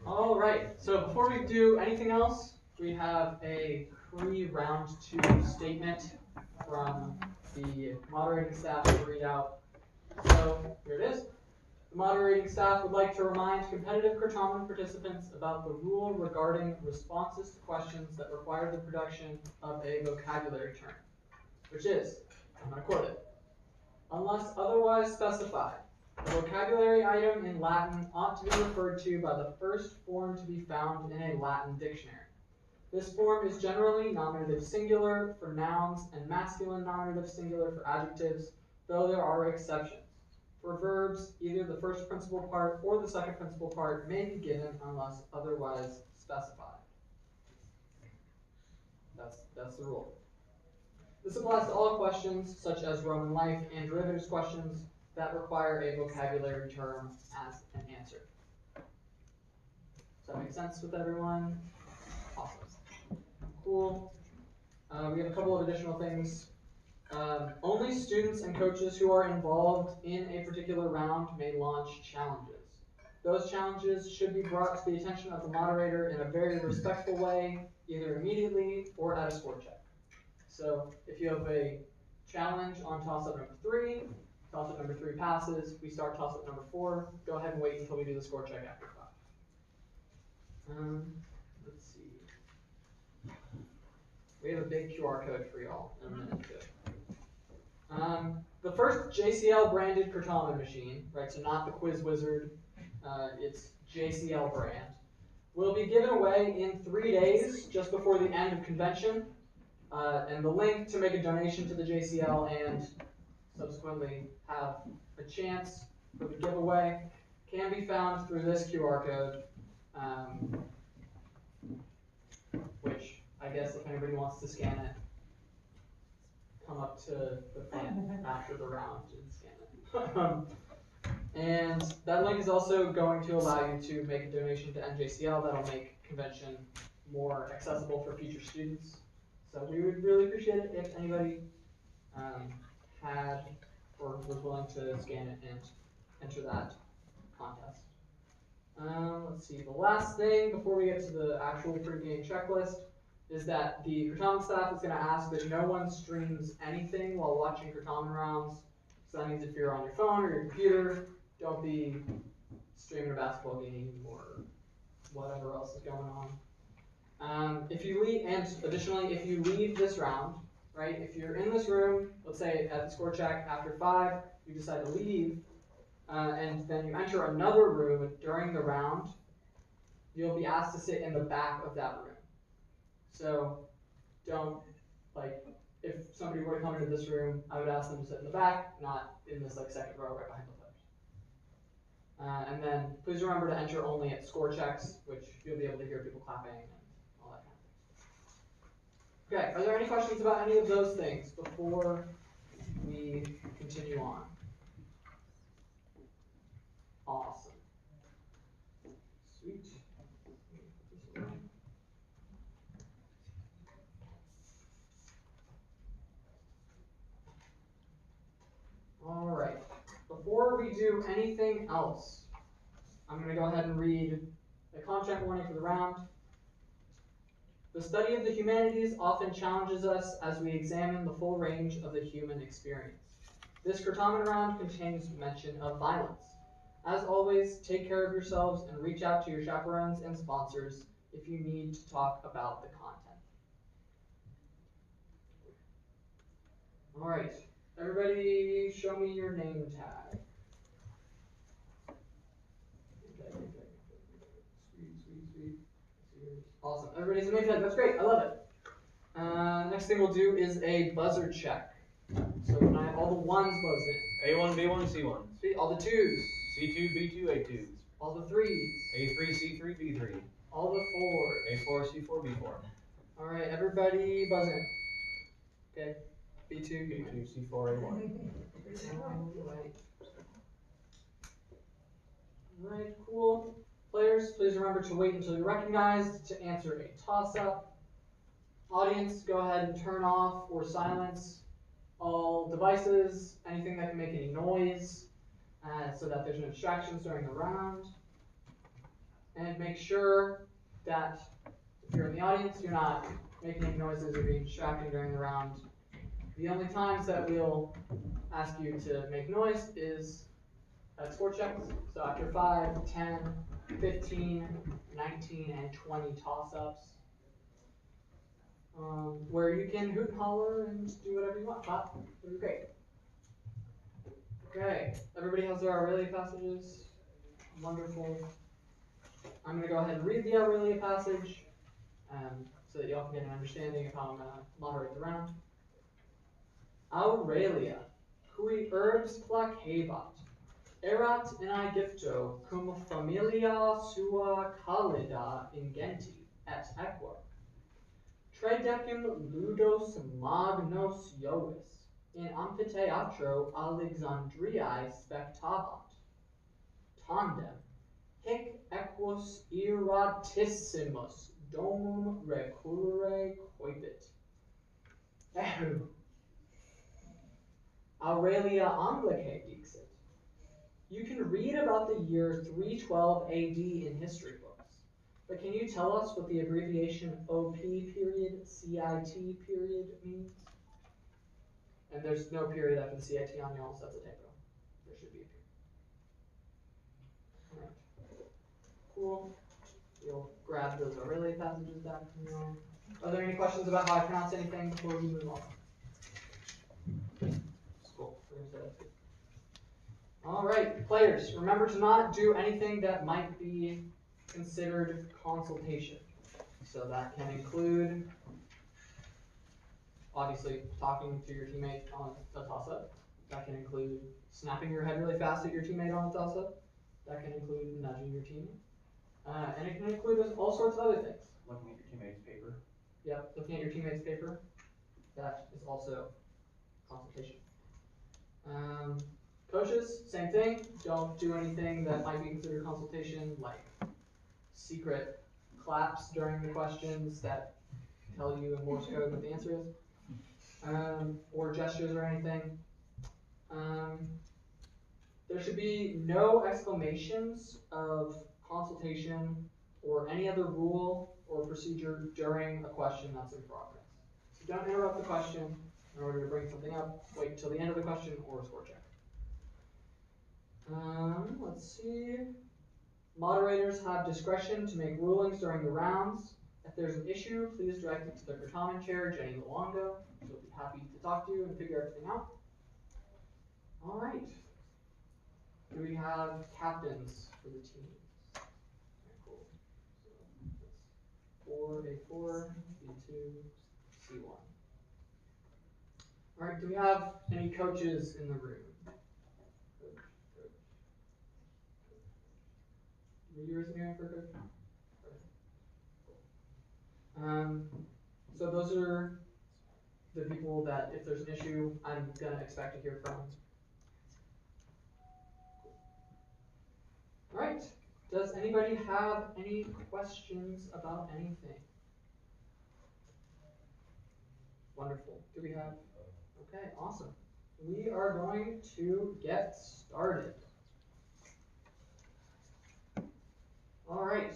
All right, so before we do anything else, we have a pre-round 2 statement from the moderating staff to read out. So here it is. The moderating staff would like to remind competitive Certamen participants about the rule regarding responses to questions that require the production of a vocabulary term, which is, I'm going to quote it, "Unless otherwise specified, a vocabulary item in Latin ought to be referred to by the first form to be found in a Latin dictionary. This form is generally nominative singular for nouns and masculine nominative singular for adjectives, though there are exceptions. For verbs, either the first principal part or the second principal part may be given unless otherwise specified." That's the rule. This applies to all questions, such as Roman life and derivatives questions, that require a vocabulary term as an answer. Does that make sense with everyone? Awesome. Cool. We have a couple of additional things. Only students and coaches who are involved in a particular round may launch challenges. Those challenges should be brought to the attention of the moderator in a very respectful way, either immediately or at a score check. So if you have a challenge on toss-up number 3, toss-up number 3 passes, we start toss-up number 4, go ahead and wait until we do the score check after 5. Let's see. We have a big QR code for y'all in a minute too. The first JCL branded Certamen machine, right, so not the Quiz Wizard, it's JCL brand, will be given away in 3 days just before the end of convention. And the link to make a donation to the JCL and subsequently have a chance for the giveaway can be found through this QR code, which I guess if anybody wants to scan it, come up to the front after the round and scan it. And that link is also going to allow you to make a donation to NJCL. That'll make convention more accessible for future students. So we would really appreciate it if anybody had or was willing to scan it and enter that contest. Let's see, the last thing before we get to the actual pre-game checklist is that the Certamen staff is going to ask that no one streams anything while watching Certamen rounds. So that means if you're on your phone or your computer, don't be streaming a basketball game or whatever else is going on. If you leave, and additionally, if you leave this round, right, if you're in this room, let's say at the score check after 5, you decide to leave, and then you enter another room during the round, you'll be asked to sit in the back of that room. So don't, like, if somebody were to come into this room, I would ask them to sit in the back, not in this like second row right behind the players. And then please remember to enter only at score checks, which you'll be able to hear people clapping and all that kind of thing. Okay, are there any questions about any of those things before we continue on? Awesome. Sweet. All right. Before we do anything else, I'm going to go ahead and read a content warning for the round. The study of the humanities often challenges us as we examine the full range of the human experience. This Certamen round contains mention of violence. As always, take care of yourselves and reach out to your chaperones and sponsors if you need to talk about the content. All right, everybody show me your name tag. Sweet. Awesome, everybody's a name tag, that's great, I love it. Next thing we'll do is a buzzer check. So can I have all the ones buzz in? A1, B1, C1. Sweet, all the twos. C2, B2, A2s. All the threes. A3, C3, B3. All the fours. A4, C4, B4. All right, everybody buzz in. Okay, B2. B2, C4, A1. All right, cool. Players, please remember to wait until you're recognized to answer a toss-up. Audience, go ahead and turn off or silence all devices, anything that can make any noise, so that there's no distractions during the round. And make sure that if you're in the audience, you're not making any noises or being distracted during the round. The only times that we'll ask you to make noise is at score checks. So after 5, 10, 15, 19, and 20 toss-ups. Where you can hoot and holler and do whatever you want. Clap, it'll be great. Okay, everybody has their Aurelia passages. Wonderful. I'm going to go ahead and read the Aurelia passage so that y'all can get an understanding of how I'm going to moderate the round. Aurelia, cui urbs placebat, erat in Aegypto cum familia sua calida ingenti et equor. Tridecim ludos magnos Iovis in amphitheatro Alexandriae spectabat. Tandem, hic equus iratissimus domum recurre coipit. Aurelia Anglicae dixit. You can read about the year 312 AD in history books, but can you tell us what the abbreviation OP period, CIT period means? And there's no period after the CIT on y'all, so that's a typo. There should be a period. Alright. Cool. You'll grab those Aurelia passages back from y'all. Are there any questions about how I pronounce anything before we move on? Cool. We're gonna say that too. Alright, players, remember to not do anything that might be considered consultation. So that can include, obviously, talking to your teammate on a toss-up. That can include snapping your head really fast at your teammate on a toss-up. That can include nudging your teammate. And it can include all sorts of other things. Looking at your teammate's paper. Yep, looking at your teammate's paper. That is also consultation. Coaches, same thing. Don't do anything that might be considered consultation, like secret claps during the questions that tell you in Morse code what the answer is, or gestures or anything. There should be no exclamations of consultation or any other rule or procedure during a question that's in progress. So don't interrupt the question in order to bring something up. Wait until the end of the question or a score check. Let's see. Moderators have discretion to make rulings during the rounds. If there's an issue, please direct it to the Certamen chair, Jenny Luongo. She'll be happy to talk to you and figure everything out. All right. Do we have captains for the teams? Okay, cool. So that's 4A4, B2, C1. All right. Do we have any coaches in the room? Were you raising your hand for a coach? So those are the people that, if there's an issue, I'm gonna expect to hear from. All right. Does anybody have any questions about anything? Wonderful. Do we have? Okay, awesome. We are going to get started. All right.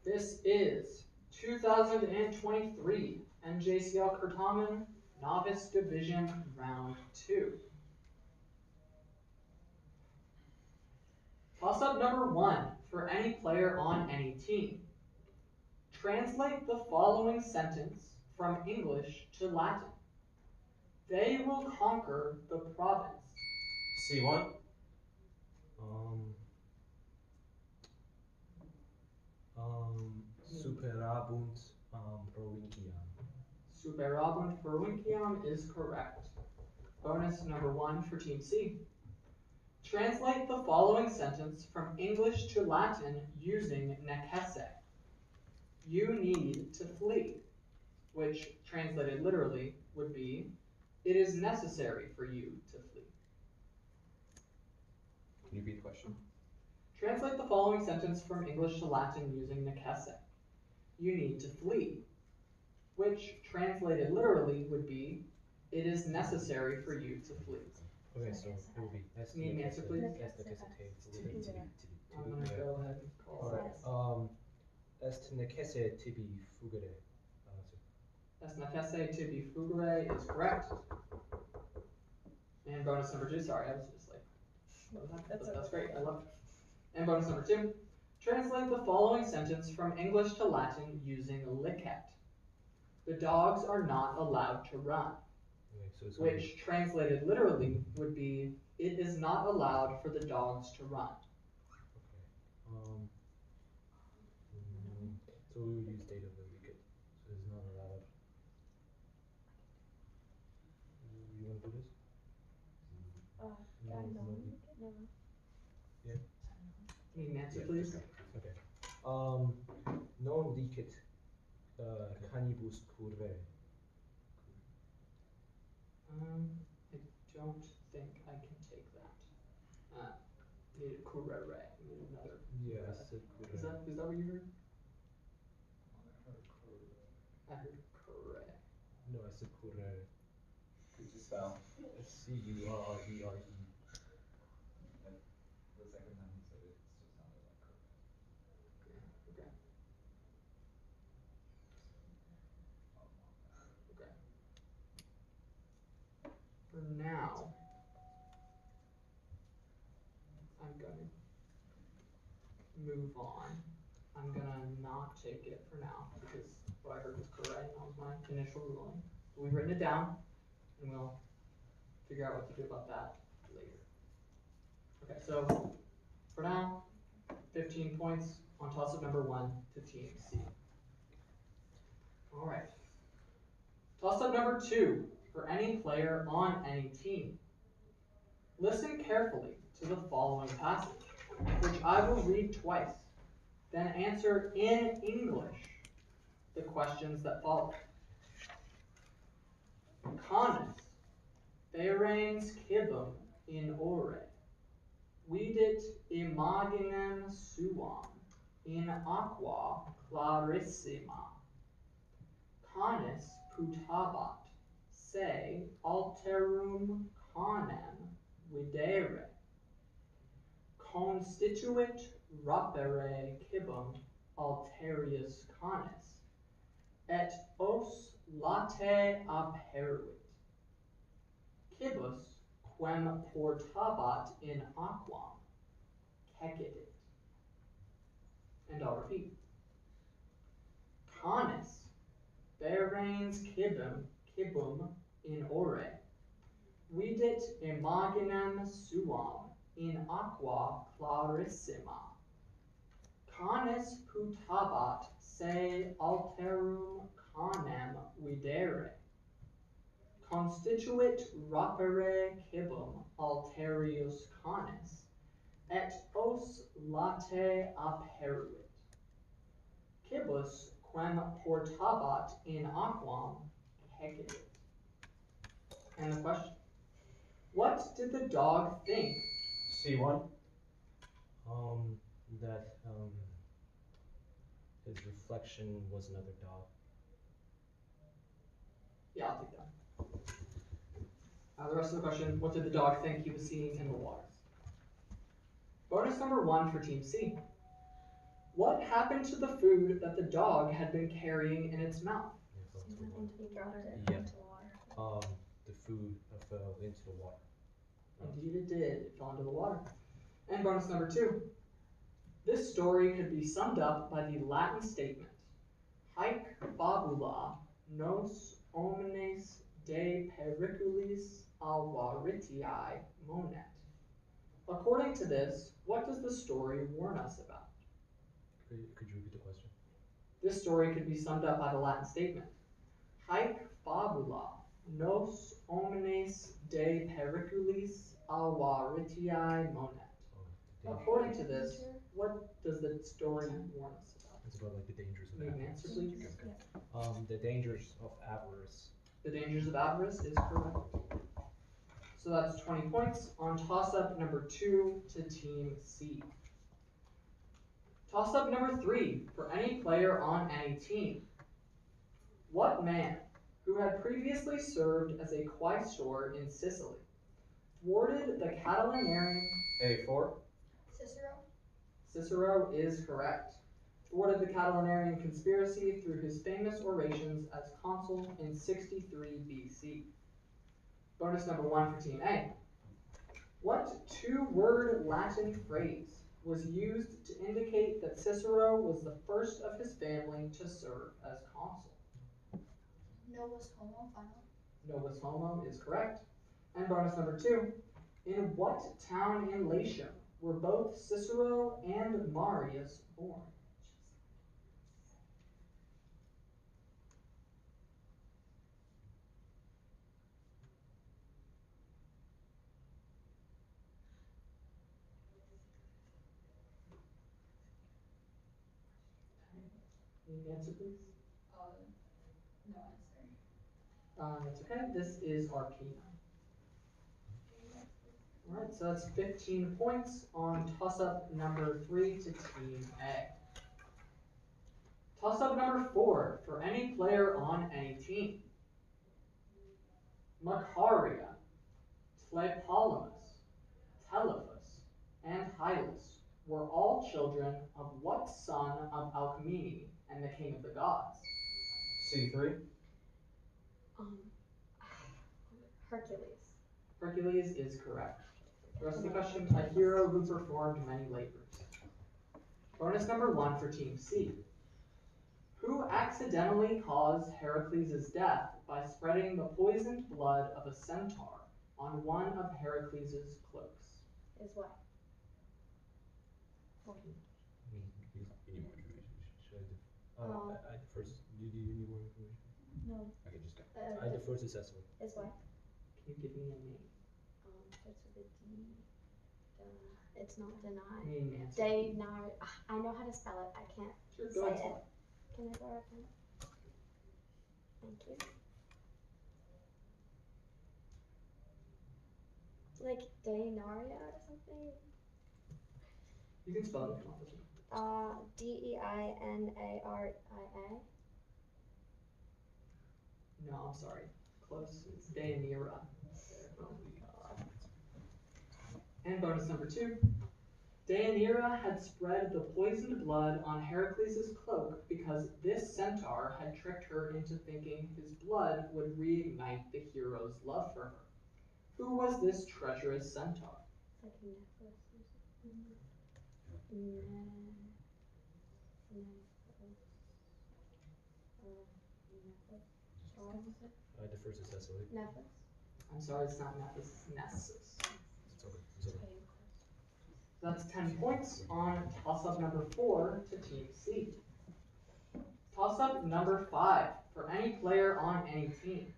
This is 2023 NJCL Certamen Novice Division Round 2. Toss-up number 1 for any player on any team. Translate the following sentence from English to Latin. They will conquer the province. C1. Superabunt provinciam. Superabunt provinciam is correct. Bonus number 1 for Team C. Translate the following sentence from English to Latin using necesse. You need to flee, which translated literally would be, it is necessary for you to flee. Can you repeat the question? Translate the following sentence from English to Latin using necesse. You need to flee, which translated literally would be, it is necessary for you to flee. Okay, so it will be Need an answer, please? I'm gonna go ahead and call it. Alright, est necesse tibi fugere. That's necesse to be fugere is correct. And bonus number 2, sorry, I was just like, what was that? That's great, I love it. And bonus number 2, translate the following sentence from English to Latin using licet. The dogs are not allowed to run. Okay, so it's gonna Which translated literally would be, it is not allowed for the dogs to run. So we will use data of the wicked. So it's not allowed. You want to do this? No. Yeah. Need an answer, please? Okay. Non licet canibus curre. I don't think I can take that. Need a curere, need another. Yeah, I said curre. Is that what you heard? I heard curre. No, I said curre. Could you spell? Curre. And the second time you said it, it just sounded like correct. Okay. Okay. For now, I'm gonna move on. I'm gonna not take it for now because what I heard was correct. That was my initial ruling. So we've written it down, and we'll figure out what to do about that later. Okay, so for now, 15 points on toss-up number 1 to Team C. All right. Toss-up number 2 for any player on any team. Listen carefully to the following passage, which I will read twice, then answer in English the questions that follow. Canis, ferens cibum in ore, vidit imaginem suam in aqua clarissima. Canis putabat, se alterum canem videre. Constituit rapere cibum alterius canis, et os late aperuit. Cibus, quem portabat in aquam, cecidit. And I'll repeat. Canis, ferens cibum in ore, vidit imaginem suam in aqua clarissima. Canis putabat se alterum canem videre. Constituit rapere cibum alterius canis, et os late aperuit. Cibus, quem portabat in aquam, cecidit. And the question, what did the dog think? C1. That his reflection was another dog. Yeah, I'll take that. The rest of the question, what did the dog think he was seeing in the water? Bonus number 1 for Team C. What happened to the food that the dog had been carrying in its mouth? Yeah. The food fell into the water. Indeed it did. It fell into the water. And bonus number 2. This story could be summed up by the Latin statement, Haec fabula nos omnes de periculis alvaritiae monet. According to this, what does the story warn us about? Could you repeat the question? This story could be summed up by the Latin statement, Haec fabula nos omnes de periculis alvaritiae monet. According to this, what does the story warn us about? It's about like the dangers of Need an avarice. answer, please? The dangers of avarice. The dangers of avarice is correct. So that's 20 points on toss-up number 2 to Team C. Toss-up number 3 for any player on any team. What man, who had previously served as a quaestor in Sicily, thwarted the Catilinarian. A4. Cicero. Cicero is correct. Thwarted the Catilinarian conspiracy through his famous orations as consul in 63 BC. Bonus number 1 for Team A. What two-word Latin phrase was used to indicate that Cicero was the first of his family to serve as consul? Novus homo final. Novus homo is correct. And bonus number 2. In what town in Latium were both Cicero and Marius born? Any answer, please? No answer. That's okay. This is Arcana. Alright, so that's 15 points on toss-up number 3 to Team A. Toss-up number 4 for any player on any team. Macaria, Tlepolemus, Telephus, and Hylas were all children of what son of Alcmene and the king of the gods? C3. Hercules. Hercules is correct. The rest of the question, a hero who performed many labors. Bonus number 1 for Team C. Who accidentally caused Heracles' death by spreading the poisoned blood of a centaur on one of Heracles' cloaks? Is what? You need more information. Should I defer? Do you need more information? No. Okay, just go. I defer to Cecily. Is what? Can you give me a name? Starts with a D. It's not deny. Name answer. Deny. I know how to spell it. I can't Sure, say go ahead. it. Can I borrow a pen? Thank you. Like Deinaria or something? You can spell it if you want. Deinaria. No, I'm sorry. Close. It's Deianira. And bonus number 2. Deianira had spread the poisoned blood on Heracles' cloak because this centaur had tricked her into thinking his blood would reignite the hero's love for her. Who was this treacherous centaur? It's like necklace or something. I defer to Cecily. Nephis. I'm sorry, it's not Nephis, it's Nessus. It's okay. It's okay. That's 10 points on toss-up number 4 to Team C. Toss-up number 5 for any player on any team.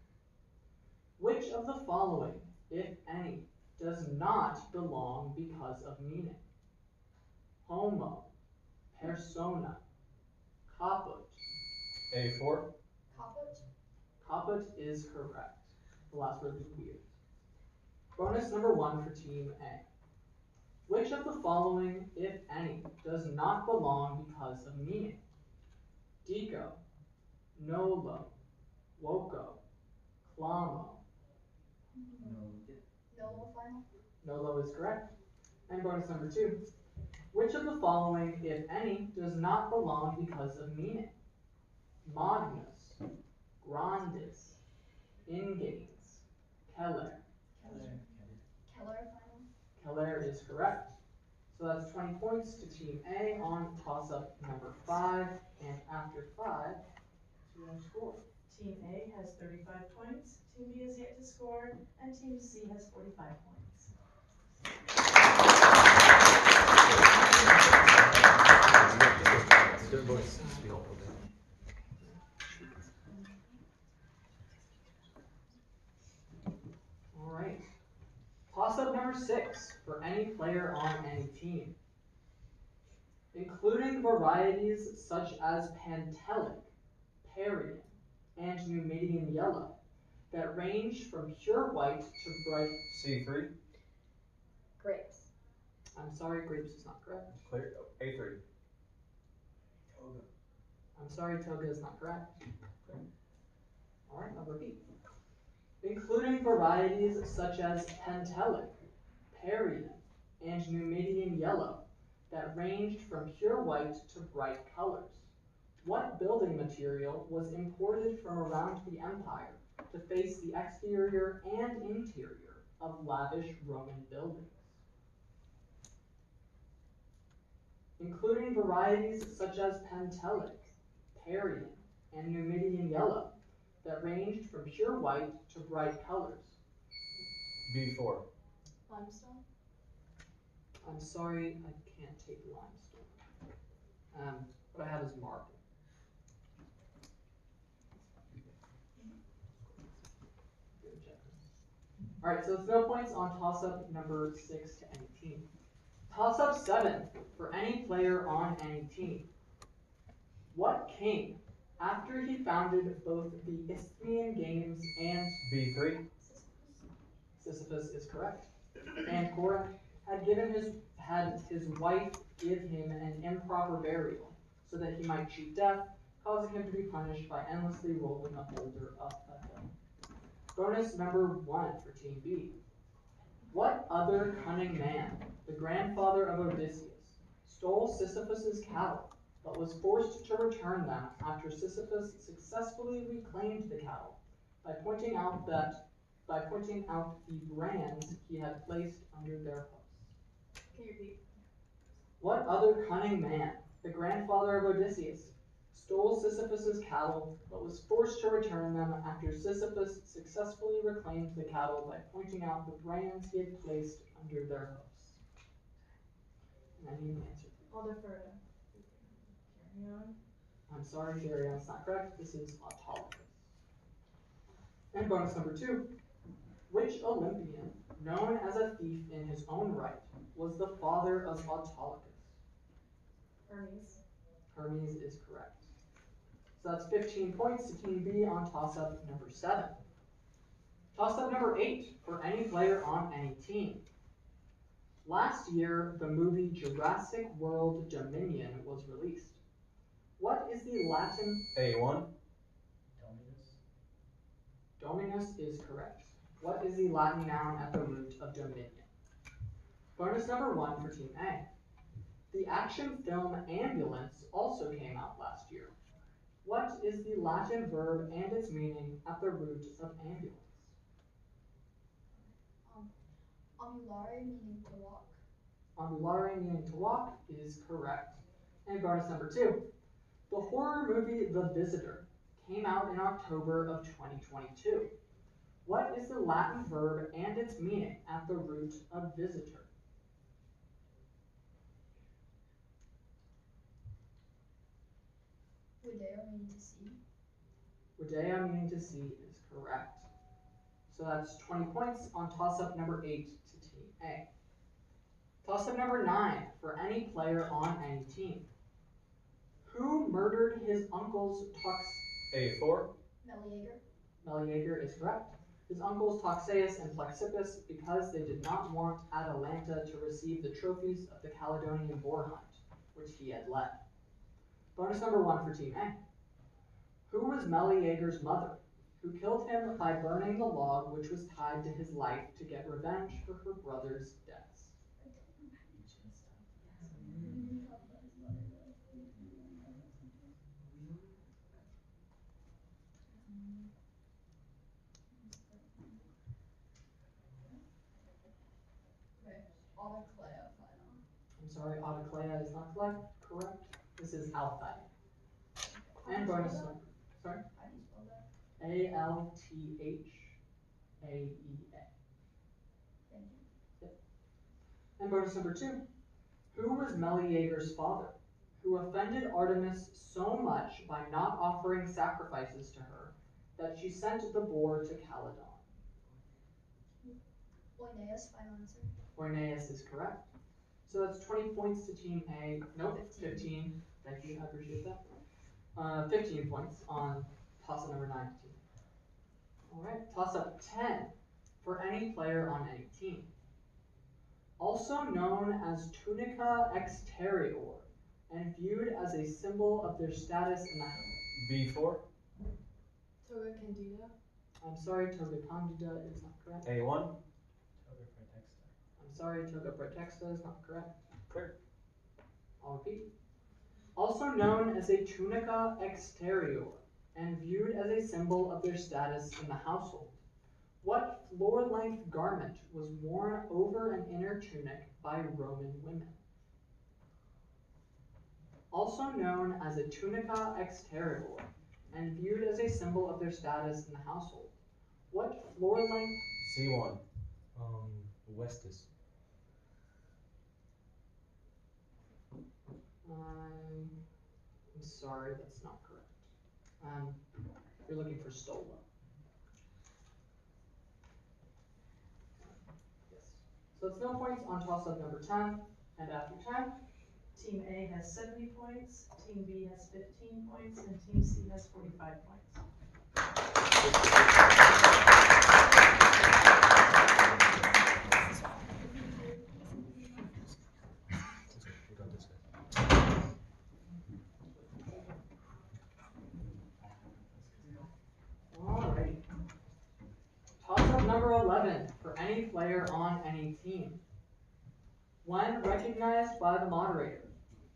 Which of the following, if any, does not belong because of meaning? Homo, persona, caput. A4. Caput. Caput is correct. The last word is weird. Bonus number 1 for Team A. Which of the following, if any, does not belong because of meaning? Dico, nolo, woco, clamo. Nolo final. Nolo is correct. And bonus number 2. Which of the following, if any, does not belong because of meaning? Magnus, grandis, ingates, keller. Keller final. Keller is correct. So that's 20 points to Team A on toss-up number 5, and after 5, to our score. Team A has 35 points, Team B is yet to score, and Team C has 45 points. All right. Toss-up number 6 for any player on any team. Including varieties such as Pantelic, Parian, and Numidian yellow that range from pure white to bright. C3. Grapes. I'm sorry, grapes is not correct. Clear. A3. I'm sorry, toga is not correct. Alright, number B. Including varieties such as Pentelic, Parian, and Numidian yellow that ranged from pure white to bright colors. What building material was imported from around the empire to face the exterior and interior of lavish Roman buildings? Including varieties such as Pentelic, Parian, and Numidian yellow that ranged from pure white to bright colors. B4. Limestone? I'm sorry, I can't take limestone. What I have is marble. Alright, so it's no points on toss-up number 6 to any team. Toss-up 7 for any player on any team. What king, after he founded both the Isthmian Games and B3. Sisyphus is correct, and Corinth had his wife give him an improper burial, so that he might cheat death, causing him to be punished by endlessly rolling a boulder up a hill. Bonus number 1 for Team B. What other cunning man, the grandfather of Odysseus, stole Sisyphus's cattle, but was forced to return them after Sisyphus successfully reclaimed the cattle by pointing out the brands he had placed under their hoofs? Can you repeat? What other cunning man, the grandfather of Odysseus, stole Sisyphus's cattle, but was forced to return them after Sisyphus successfully reclaimed the cattle by pointing out the brands he had placed under their hoofs? And I need an answer. I'll defer to carry on. I'm sorry, Jerry, that's not correct. This is Autolycus. And bonus number 2. Which Olympian, known as a thief in his own right, was the father of Autolycus? Hermes. Hermes is correct. So that's 15 points to Team B on toss-up number 7. Toss-up number 8 for any player on any team. Last year, the movie Jurassic World Dominion was released. What is the Latin? A1. Dominus is correct. What is the Latin noun at the root of dominion? Bonus number 1 for Team A. The action film Ambulance also came out last year. What is the Latin verb and its meaning at the root of ambulance? Ambulare meaning to walk. Ambulare meaning to walk is correct. And bonus number 2. The horror movie The Visitor came out in October of 2022. What is the Latin verb and its meaning at the root of visitor? Video meaning to see. Rodea meaning to see is correct. So that's 20 points on toss-up number 8 to Team A. Toss-up number 9 for any player on any team. Who murdered his uncle's A4. Meleager. Meleager is correct. His uncles Toxeus and Plexippus because they did not want Atalanta to receive the trophies of the Caledonian boar hunt, which he had led. Bonus number 1 for Team A. Who was Meleager's mother, who killed him by burning the log which was tied to his life to get revenge for her brother's deaths? Autoclea final. I'm sorry, Autoclea is not correct. This is Althea. And bonus number. Sorry? How do you spell that? Althea. Thank you. And bonus number 2. Who was Meleager's father, who offended Artemis so much by not offering sacrifices to her that she sent the boar to Calydon? Oineus final answer. Oineus is correct. So that's 20 points to Team A. Nope, 15. Thank you, I appreciate that. 15 points on toss-up number 9 to Team A. Alright, toss-up 10 for any player on any team. Also known as tunica exterior, and viewed as a symbol of their status in the B4. Toga Candida. I'm sorry, Toga Candida is not correct. A1. Toga praetexta. I'm sorry, Toga praetexta is not correct. Clear. I'll repeat. Also known as a tunica exterior and viewed as a symbol of their status in the household. What floor-length garment was worn over an inner tunic by Roman women? Also known as a tunica exterior and viewed as a symbol of their status in the household. What floor-length? C1. Vestis. I'm sorry, that's not correct. You're looking for stola. Yes. So it's no points on toss-up number 10, and after 10, Team A has 70 points, Team B has 15 points, and Team C has 45 points. We got this guy. alrighty. Toss-up number 11 for any player on any team. When recognized by the moderator,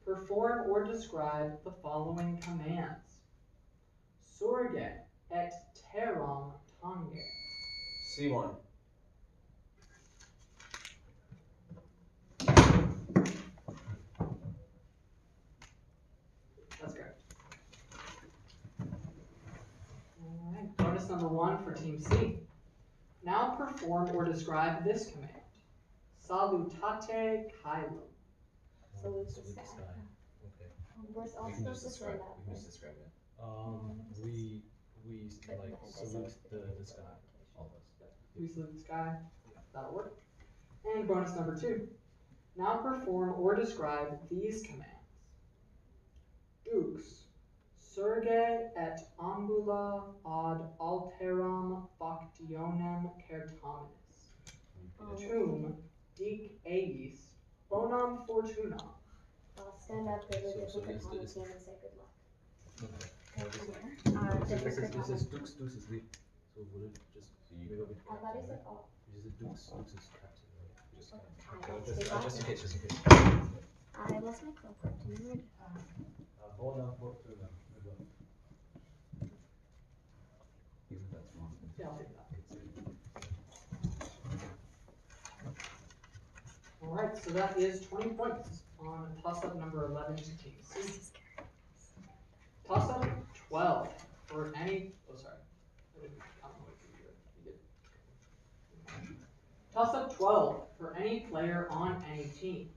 perform or describe the following commands. Surge et terram tange. C1. That's correct. Alright, bonus number 1 for Team C. Now perform or describe this command. Salutate caelum. Salute the Salute the sky. sky. Okay. We're all We can supposed just to say describe. that. We can just describe it. We But like this salute is the sky. All of us. We salute the sky. That'll work. And bonus number 2. Now perform or describe these commands. Dux, surge et ambula ad alteram factionem certaminis. Tum dic eis bonam fortuna. I'll stand up, go to a So different this- katana this- team and say good luck. Okay. Different This katana. is Dux is lead. So would it just maybe with I thought he captain, said right? all. You said Dux is captain, right? Just Just in case, just in case. I lost my cloak. Do you remember? Bonam fortuna. Good luck. Even if that's wrong. Yeah, I'll take that. Alright, so that is 20 points on toss-up number 11 to Team C. Toss-up 12 for any, oh sorry, I didn't count my way through here. You did. Toss-up 12 for any player on any team.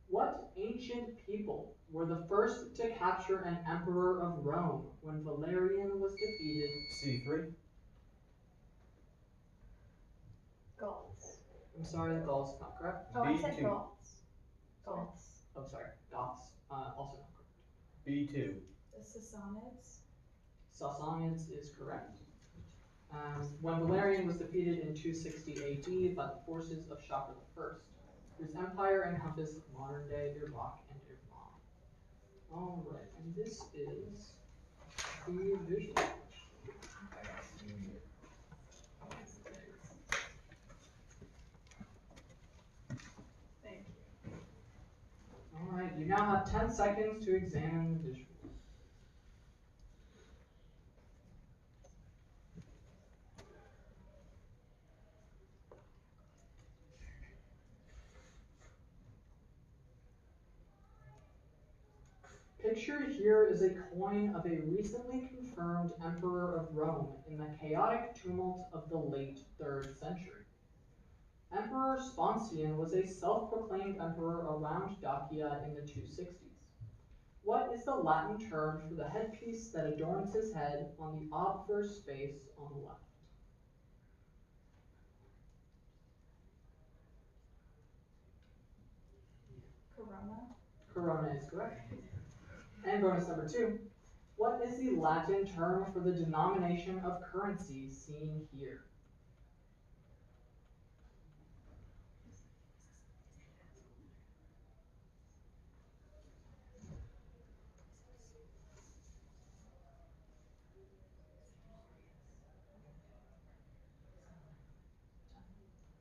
What ancient people were the first to capture an emperor of Rome when Valerian was defeated? C3. Goths. I'm sorry, the Gauls is not correct. Oh, I said B2. Goths. Goths. Oh, sorry, Goths, also not correct. B2. The Sassanids. Sassanids is correct. When Valerian was defeated in 260 AD by the forces of Shaka I, whose empire encompassed modern-day Iraq and Iran. Alright, and this is the visual. Thank you. Alright, you now have 10 seconds to examine the visuals. Pictured here is a coin of a recently confirmed emperor of Rome in the chaotic tumult of the late 3rd century. Emperor Sponsian was a self-proclaimed emperor around Dacia in the 260s. What is the Latin term for the headpiece that adorns his head on the obverse space on the left? Corona. Corona is correct. And bonus number 2. What is the Latin term for the denomination of currency seen here?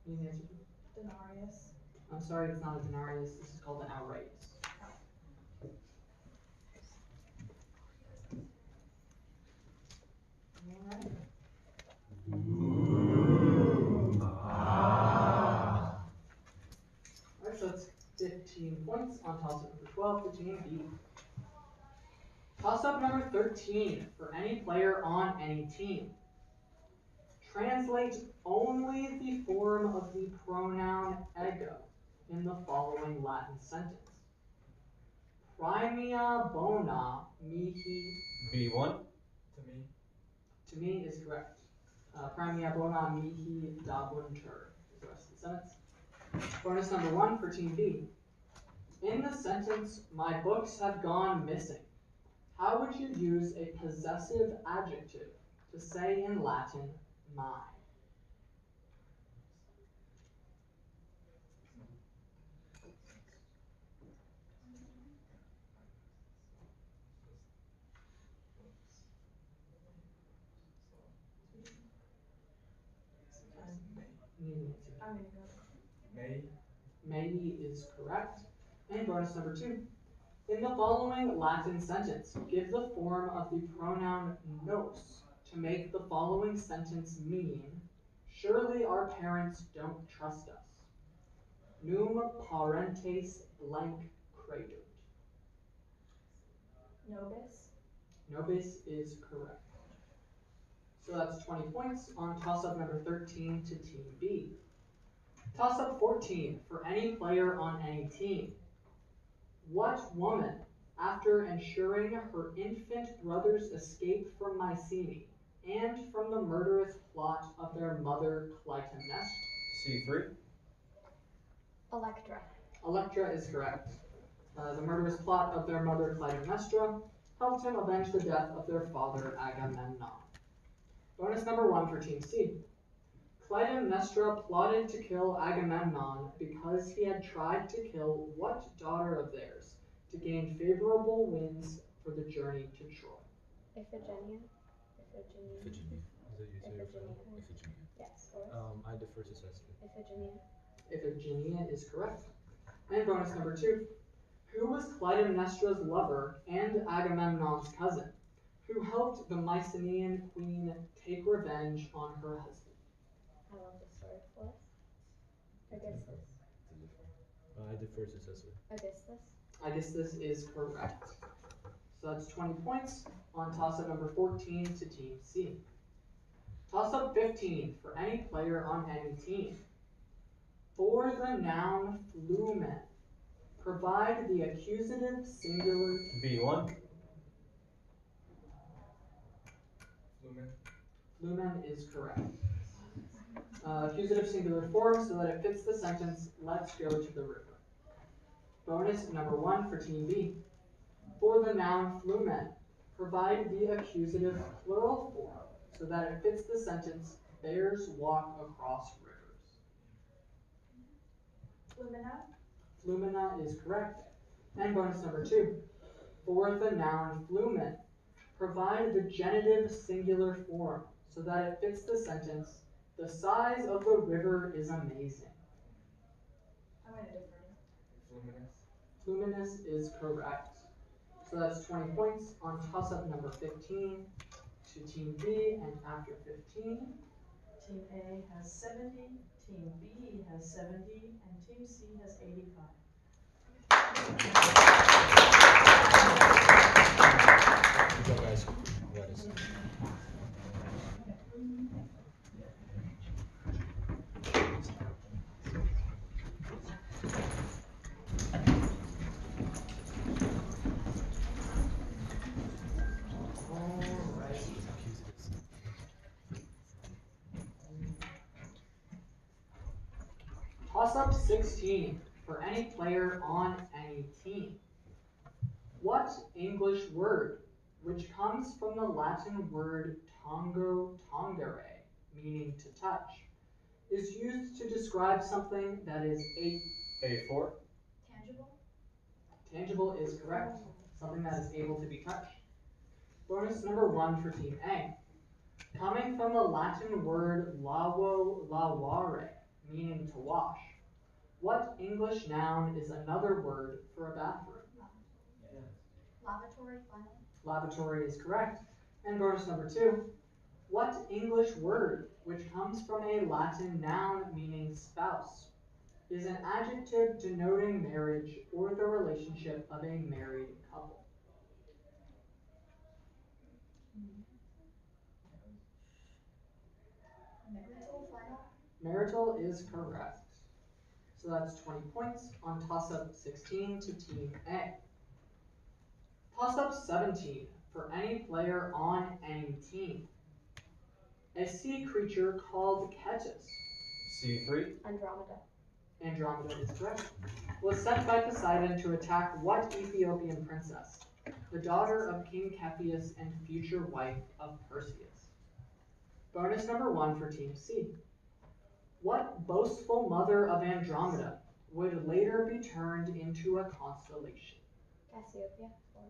You need the answer? Denarius. I'm sorry, it's not a denarius. This is called an auraeus. Alright. Alright, so that's 15 points on toss-up number 12 to Team B. Toss-up number 13 for any player on any team. Translate only the form of the pronoun ego in the following Latin sentence. Primia bona mihi. B1. To me, To me is correct. Primia bona mihi dabuntur is the rest of the sentence. Bonus number 1 for Team B. In the sentence, my books have gone missing, how would you use a possessive adjective to say in Latin, my? Need an answer. I'm gonna go. may, May is correct. And bonus number 2. In the following Latin sentence, give the form of the pronoun nos to make the following sentence mean, surely our parents don't trust us. Num parentes blank credunt. Nobis. Nobis is correct. So that's 20 points on toss-up number 13 to Team B. Toss-up 14 for any player on any team. What woman, after ensuring her infant brother's escape from Mycenae and from the murderous plot of their mother Clytemnestra? C3. Electra. Electra is correct. The murderous plot of their mother Clytemnestra helped him avenge the death of their father Agamemnon. Bonus number 1 for Team C. Clytemnestra plotted to kill Agamemnon because he had tried to kill what daughter of theirs to gain favorable winds for the journey to Troy? Iphigenia. Iphigenia. Is that you say your final? Iphigenia. Yes, or I defer to Cecily. Iphigenia. Iphigenia is correct. And bonus number 2. Who was Clytemnestra's lover and Agamemnon's cousin, who helped the Mycenaean queen take revenge on her husband? I love this sword. What? Augustus. I defer to Cecily. Augustus. Augustus is correct. So that's 20 points on toss-up number 14 to Team C. Toss-up 15 for any player on any team. For the noun flumen, provide the accusative singular. B1. flumen, Flumen is correct. Accusative singular form so that it fits the sentence, let's go to the river. Bonus number 1 for Team B. For the noun flumen, provide the accusative plural form so that it fits the sentence, bears walk across rivers. Flumina. Flumina is correct. And bonus number 2. For the noun flumen, provide the genitive singular form so that it fits the sentence, the size of the river is amazing. I'm gonna defer. fluminous, Fluminous is correct. So that's 20 points on toss-up number 15 to Team B, and after 15, Team A has 70, Team B has 70, and Team C has 85. Good job, guys. You got this. alright. Toss-up 16 for any player on any team. What English word, which comes from the Latin word tongo tongere, meaning to touch, is used to describe something that is A4. Tangible? tangible is correct, something that is able to be touched. Bonus number 1 for Team A. Coming from the Latin word lavo lavare, meaning to wash. What English noun is another word for a bathroom? Lavatory, final. Lavatory is correct. And bonus number 2. What English word, which comes from a Latin noun meaning spouse, is an adjective denoting marriage or the relationship of a married couple? Marital, final. Marital is correct. So that's 20 points on toss-up 16 to Team A. Toss-up 17 for any player on any team. A sea creature called Ketis, C3. Andromeda. Andromeda is correct, was sent by Poseidon to attack what Ethiopian princess, the daughter of King Cepheus and future wife of Perseus? Bonus number 1 for Team C. What boastful mother of Andromeda would later be turned into a constellation? Cassiopeia. Or,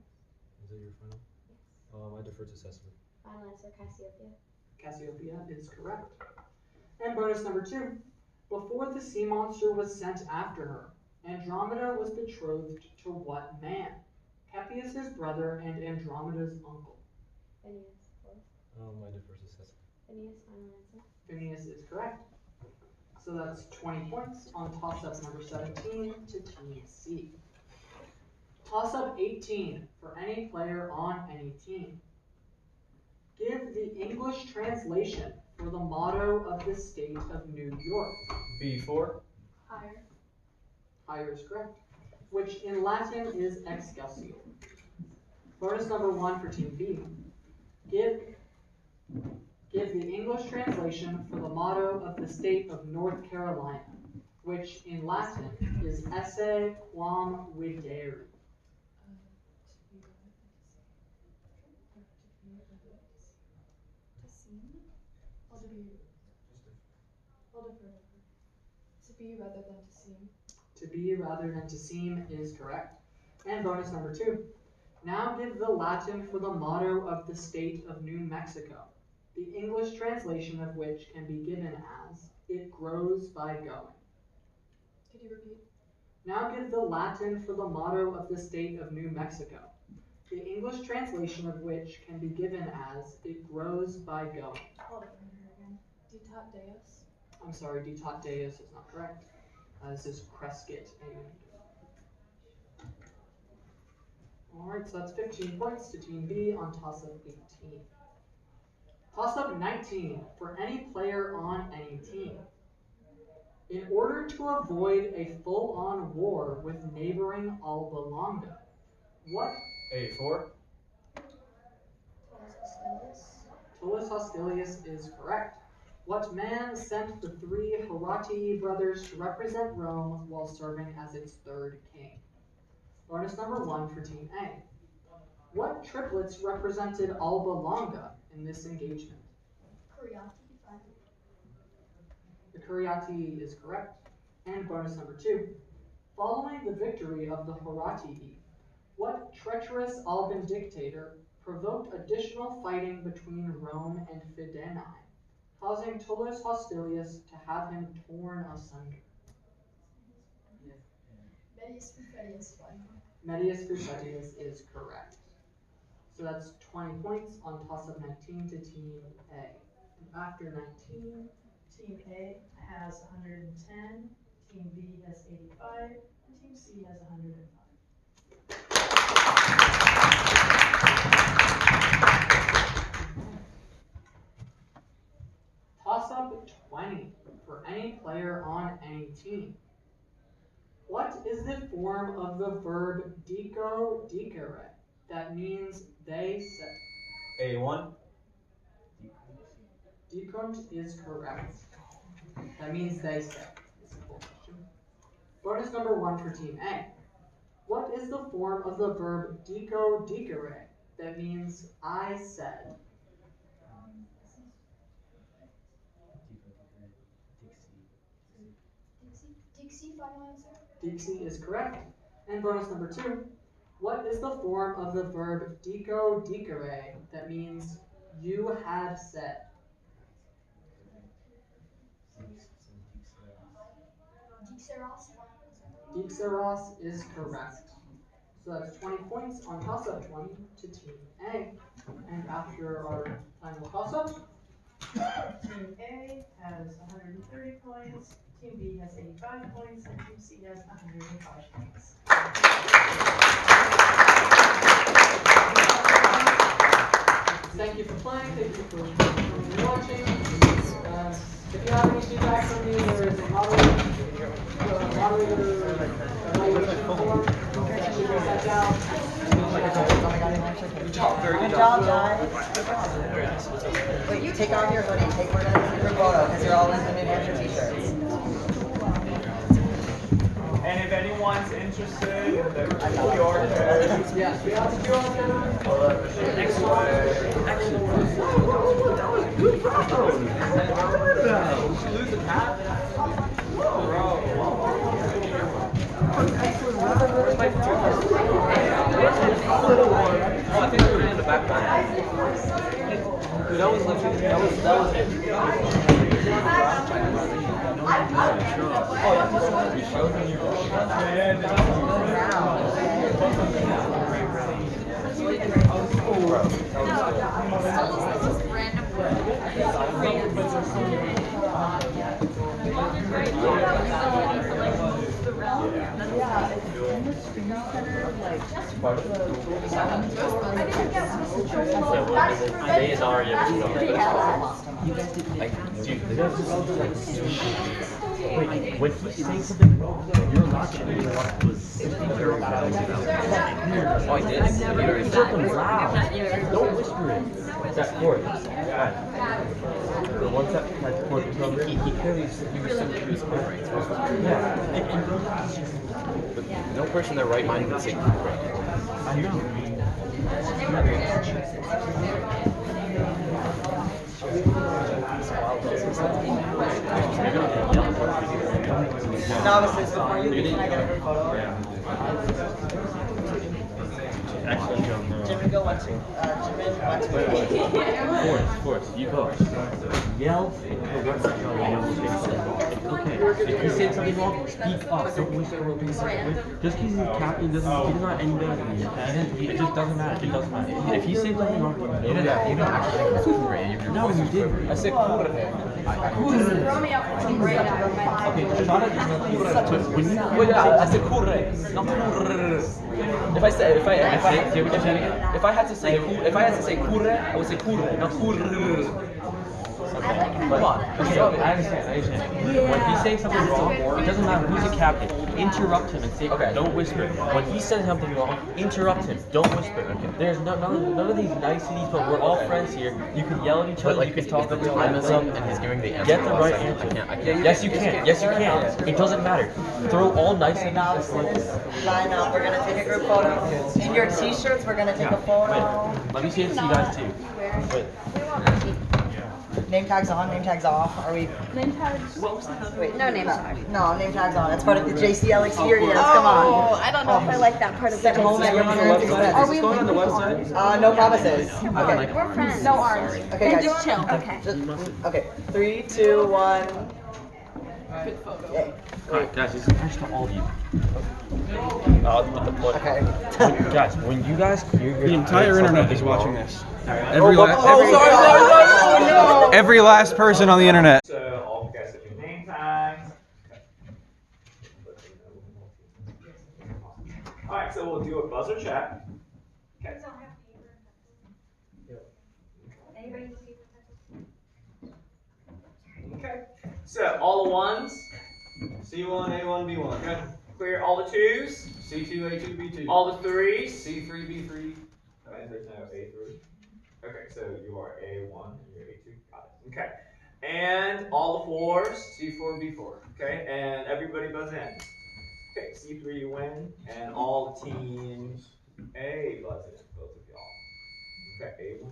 Is that your final? yes. I defer to Certamen. Final answer, Cassiopeia. Cassiopeia is correct. And bonus number 2. Before the sea monster was sent after her, Andromeda was betrothed to what man? Cepheus' brother and Andromeda's uncle. Phineas. Or, I defer to Certamen. Phineas, final answer. Phineas is correct. So that's 20 points on toss-up number 17 to Team C. Toss-up 18 for any player on any team. Give the English translation for the motto of the state of New York. B4. Higher. Higher is correct, which in Latin is excelsior. Bonus number 1 for Team B. Give the English translation for the motto of the state of North Carolina, which in Latin is esse quam videri. To seem? Or to be? I'll defer. To be rather than to seem. To be rather than to seem is correct. And bonus number 2. Now give the Latin for the motto of the state of New Mexico, the English translation of which can be given as, it grows by going. Could you repeat? Now give the Latin for the motto of the state of New Mexico, the English translation of which can be given as, it grows by going. I'll defer here again. Ditat Deus. I'm sorry, ditat deus is not correct. This is crescit eundem. Alright, so that's 15 points to Team B on toss-up 18. Toss-up 19 for any player on any team. In order to avoid a full-on war with neighboring Alba Longa, what A4. Tullus Hostilius. Tullus Hostilius is correct. What man sent the 3 Horatii brothers to represent Rome while serving as its 3rd king? Bonus number 1 for Team A. What triplets represented Alba Longa in this engagement? Curiati, final. The Curiati is correct. And bonus number 2. Following the victory of the Horatii, what treacherous Alban dictator provoked additional fighting between Rome and Fidenae, causing Tullus Hostilius to have him torn asunder? Medius Fufetius, final. Medius Fufetius is correct. So that's 20 points on toss-up 19 to Team A. And after 19, Team A has 110, Team B has 85, and Team C has 105. toss-up 20 for any player on any team. What is the form of the verb dico dicere that means they said? A1. Dicunt is correct. That means they said. It's a full question. Bonus number 1 for Team A. What is the form of the verb dico dicere that means I said? Dixie, final answer. Dixie is correct. And bonus number 2. What is the form of the verb dico dicere that means you had said? Deep Saros is correct. So that's 20 points on toss-up 20 to Team A. And after our final toss-up, Team A has 130 points, Team B has 85 points, and Team C has 105 points. thank you for playing, thank you for coming and watching. If you have any feedback from me, there is a moderator evaluation form that should be sent out. Good job, guys. Wait, take off your hoodie. Take one of the group photo because you're always in New Hampshire t-shirts. And if anyone's interested in the QR code, Yes, we have the QR code. next one. That was good, bro. Did you lose a hat? Where's my oh, I think we were in the back line. Dude, that was legit. That was it. Oh, you showed me They already wait, when he's saying something wrong, you're allowed to interrupt was very bad. Oh, I did? You said them loud. Don't whisper it. That court. The ones that had court, he clearly said you were so curious. Yeah. But no person in their right mind would say court. I know. Novices, before you leave, can I get a group photo? Jimmy, go 1, 2. Jimmy, 1, 2. Of course, you go. Yell for what's okay. If he said something wrong, speak up. Don't whisper or things like that. Just because he's a captain doesn't, he's not any better than you. It just doesn't matter. It doesn't matter. If he said something wrong, you didn't actually say cool. No, you didn't. I said cool. Throw me out for some great out. Okay, try to when you Wait, I said cool, not cool. If I had to say cool, I would say cool, not cool. Come on. Okay, I understand. When he's saying something wrong, it doesn't matter who's the captain. Interrupt him and say, don't whisper. When he says something wrong, interrupt him. Don't whisper. Okay. There's none of these niceties, but we're all friends here. You can yell at each other. Like, you can talk if the time is up and he's giving the answer. Get the right answer. Yes, you can. Yes, you can. It doesn't matter. Throw all niceties. Line up. We're gonna take a group photo. In your t-shirts, we're gonna take a photo. Wait, let me see it to you guys too. Wait. Name tags on, name tags off. Are we? Name tags. Wait, No name tags. No, name tags on. It's part of the JCL experience. Come on. Oh, I don't know if I like that part of the Sent home at your parents' expense. Are we going on the website? No promises. Okay. We're friends. No ours. Okay, Then guys. just chill. Okay. Okay. 3, 2, 1. Yay. Alright, guys, this is first to all of you. Okay. Guys, when you guys hear The entire internet is watching this. Every last person on the internet. So all you guys have your name tags. Alright, so we'll do a buzzer check. Okay. Okay. So all the ones. C1, A1, B1. Good. Clear all the twos. C2, A2, B2. All the threes. C3, B3. And there's no A3. Okay, so you are A1 and you're A2. Got it. Okay. And all the fours. C4, B4. Okay, and everybody buzz in. Okay, C3 you win, and all the teams A buzz in, both of y'all. Okay, A1.